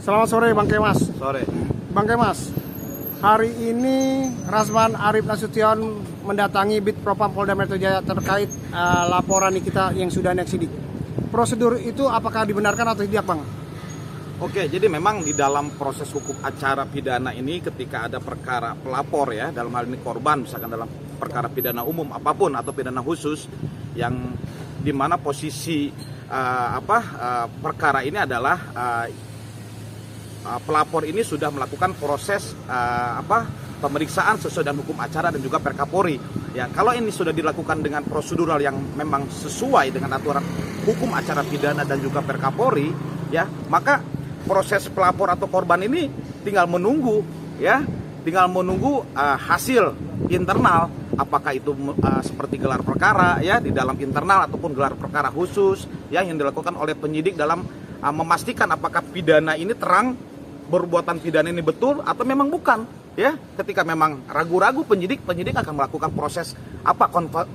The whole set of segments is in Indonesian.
Selamat sore Bang Kemas. Sore. Bang Kemas, hari ini Rasman Arief Nasution mendatangi Bid Propam Polda Metro Jaya terkait laporan kita yang sudah naik sidik. Prosedur itu apakah dibenarkan atau tidak, Bang? Oke, jadi memang di dalam proses hukum acara pidana ini ketika ada perkara pelapor ya, dalam hal ini korban, misalkan dalam perkara pidana umum apapun atau pidana khusus yang dimana posisi perkara ini adalah pelapor ini sudah melakukan proses pemeriksaan sesuai dengan hukum acara dan juga Perkapolri. Ya, kalau ini sudah dilakukan dengan prosedural yang memang sesuai dengan aturan hukum acara pidana dan juga Perkapolri, ya, maka proses pelapor atau korban ini tinggal menunggu, ya, hasil internal, apakah itu seperti gelar perkara, ya, di dalam internal ataupun gelar perkara khusus, ya, yang dilakukan oleh penyidik dalam memastikan apakah pidana ini terang, perbuatan pidana ini betul atau memang bukan, ya. Ketika memang ragu-ragu penyidik akan melakukan proses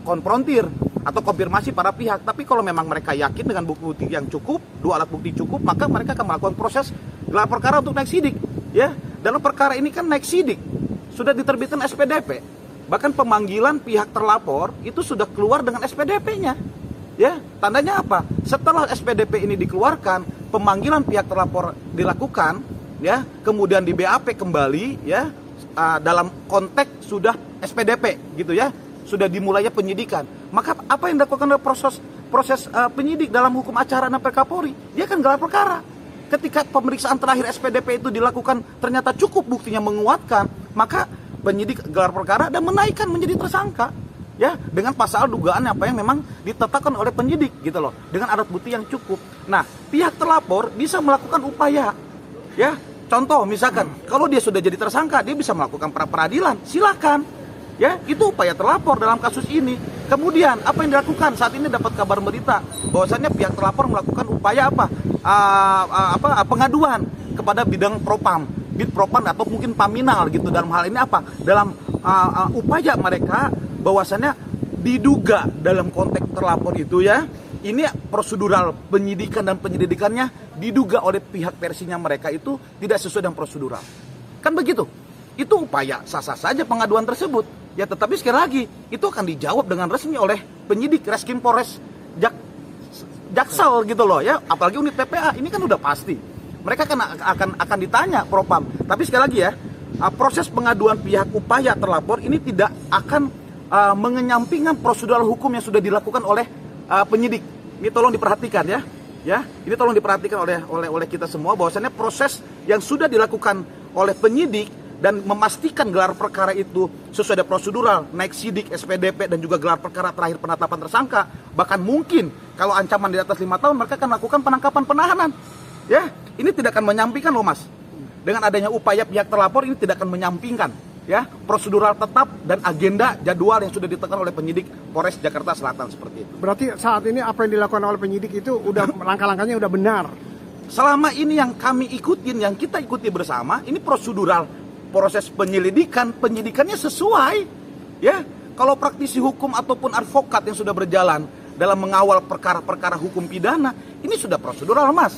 konfrontir atau konfirmasi para pihak. Tapi kalau memang mereka yakin dengan bukti yang cukup, 2 alat bukti cukup, maka mereka akan melakukan proses gelar perkara untuk naik sidik, ya. Dalam perkara ini kan naik sidik sudah diterbitkan SPDP, bahkan pemanggilan pihak terlapor itu sudah keluar dengan SPDP-nya, ya. Tandanya apa? Setelah SPDP ini dikeluarkan, pemanggilan pihak terlapor dilakukan, ya, kemudian di BAP kembali, ya, dalam konteks sudah SPDP gitu, ya, sudah dimulainya penyidikan. Maka apa yang dilakukan oleh proses penyidik dalam hukum acara dan Perkapolri? Dia akan gelar perkara. Ketika pemeriksaan terakhir SPDP itu dilakukan ternyata cukup buktinya menguatkan, maka penyidik gelar perkara dan menaikkan menjadi tersangka, ya, dengan pasal dugaan apa yang memang ditetapkan oleh penyidik gitu loh, dengan alat bukti yang cukup. Nah, pihak terlapor bisa melakukan upaya, ya. Contoh misalkan kalau dia sudah jadi tersangka, dia bisa melakukan pra peradilan, silakan, ya, itu upaya terlapor dalam kasus ini. Kemudian apa yang dilakukan? Saat ini dapat kabar berita bahwasannya pihak terlapor melakukan upaya pengaduan kepada bidang propam, bid propam atau mungkin paminal gitu. Dalam hal ini apa? Dalam upaya mereka bahwasannya diduga dalam konteks terlapor itu, ya, ini prosedural penyidikan dan penyelidikannya diduga oleh pihak versinya mereka itu tidak sesuai dengan prosedural. Kan begitu? Itu upaya sah-sah saja pengaduan tersebut. Ya, tetapi sekali lagi itu akan dijawab dengan resmi oleh penyidik Reskrim Polres Jaksel gitu loh, ya. Apalagi unit PPA ini kan udah pasti. Mereka akan ditanya propam. Tapi sekali lagi ya, proses pengaduan pihak upaya terlapor ini tidak akan mengenyampingkan prosedural hukum yang sudah dilakukan oleh penyidik. Ini tolong diperhatikan, ya. Ya, ini tolong diperhatikan oleh kita semua bahwasannya proses yang sudah dilakukan oleh penyidik dan memastikan gelar perkara itu sesuai dengan prosedural, naik sidik, SPDP dan juga gelar perkara terakhir penetapan tersangka. Bahkan mungkin kalau ancaman di atas 5 tahun mereka akan melakukan penangkapan penahanan. Ya, ini tidak akan menyampingkan loh, Mas. Dengan adanya upaya pihak terlapor ini tidak akan menyampingkan, ya, prosedural tetap dan agenda jadwal yang sudah ditetapkan oleh penyidik Polres Jakarta Selatan seperti itu. Berarti saat ini apa yang dilakukan oleh penyidik itu udah langkah-langkahnya udah benar. Selama ini yang kami ikutin, yang kita ikuti bersama, ini prosedural proses penyidikannya sesuai, ya. Kalau praktisi hukum ataupun advokat yang sudah berjalan dalam mengawal perkara-perkara hukum pidana, ini sudah prosedural, Mas.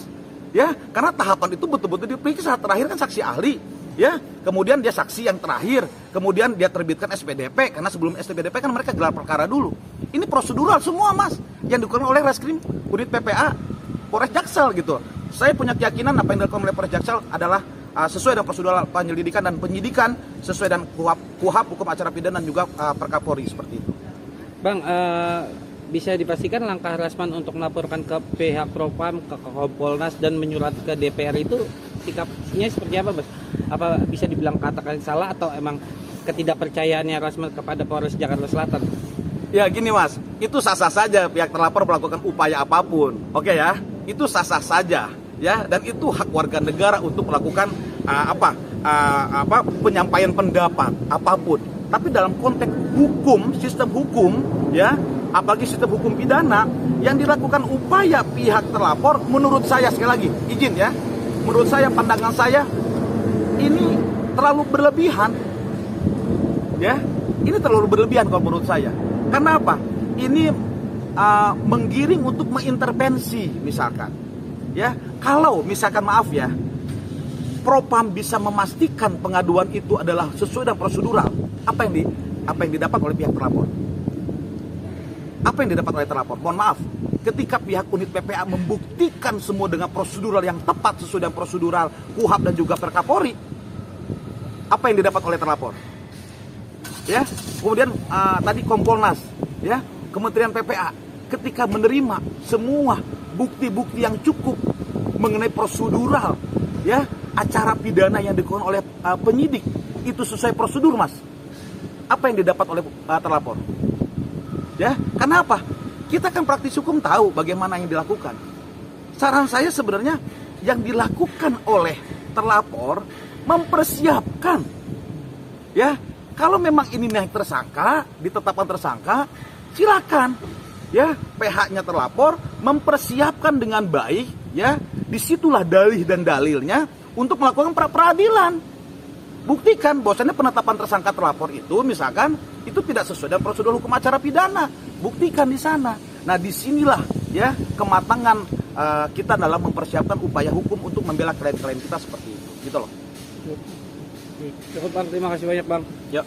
Ya, karena tahapan itu betul-betul diperiksa. Terakhir kan saksi ahli, ya, kemudian dia saksi yang terakhir, kemudian dia terbitkan SPDP, karena sebelum SPDP kan mereka gelar perkara dulu. Ini prosedural semua, Mas, yang dilakukan oleh Reskrim unit PPA Polres Jaksel gitu. Saya punya keyakinan apa yang dilakukan oleh Polres Jaksel adalah sesuai dengan prosedural penyelidikan dan penyidikan, sesuai dengan KUHP hukum acara pidana dan juga Perkapolri seperti itu. Bang, bisa dipastikan langkah Rasman untuk melaporkan ke pihak Propam, ke Kompolnas dan menyurat ke DPR itu sikapnya seperti apa, Bos? Apa bisa dibilang katakan salah atau emang ketidakpercayaannya Rasman kepada Polres Jakarta Selatan? Ya gini, Mas, itu sah-sah saja pihak terlapor melakukan upaya apapun, oke, ya, itu sah-sah saja, ya, dan itu hak warga negara untuk melakukan penyampaian pendapat apapun. Tapi dalam konteks hukum, sistem hukum, ya, apalagi sistem hukum pidana, yang dilakukan upaya pihak terlapor, menurut saya, sekali lagi, izin ya, menurut saya, pandangan saya, ini terlalu berlebihan, ya, ini terlalu berlebihan kalau menurut saya. Karena apa? Ini menggiring untuk mengintervensi, misalkan, ya, kalau misalkan maaf ya, Propam bisa memastikan pengaduan itu adalah sesuai dengan prosedural, apa yang didapat oleh pihak terlapor? Apa yang didapat oleh terlapor? Mohon maaf, ketika pihak unit PPA membuktikan semua dengan prosedural yang tepat sesuai dengan prosedural KUHAP dan juga Perkapolri, apa yang didapat oleh terlapor? Ya, kemudian tadi Kompolnas, ya, Kementerian PPA, ketika menerima semua bukti-bukti yang cukup mengenai prosedural, ya, acara pidana yang dilakukan oleh penyidik itu sesuai prosedur, Mas. Apa yang didapat oleh terlapor? Ya, karena apa? Kita kan praktis hukum tahu bagaimana yang dilakukan. Saran saya sebenarnya yang dilakukan oleh terlapor mempersiapkan, ya, kalau memang ini naik tersangka, ditetapkan tersangka, silakan, ya, PH-nya terlapor mempersiapkan dengan baik, ya, disitulah dalih dan dalilnya untuk melakukan peradilan. Buktikan bahwasannya penetapan tersangka terlapor itu misalkan itu tidak sesuai dengan prosedur hukum acara pidana. Buktikan di sana. Nah, disinilah, ya, kematangan kita dalam mempersiapkan upaya hukum untuk membela klien-klien kita seperti itu, gitu loh. Cukup Bang, terima kasih banyak Bang. Ya.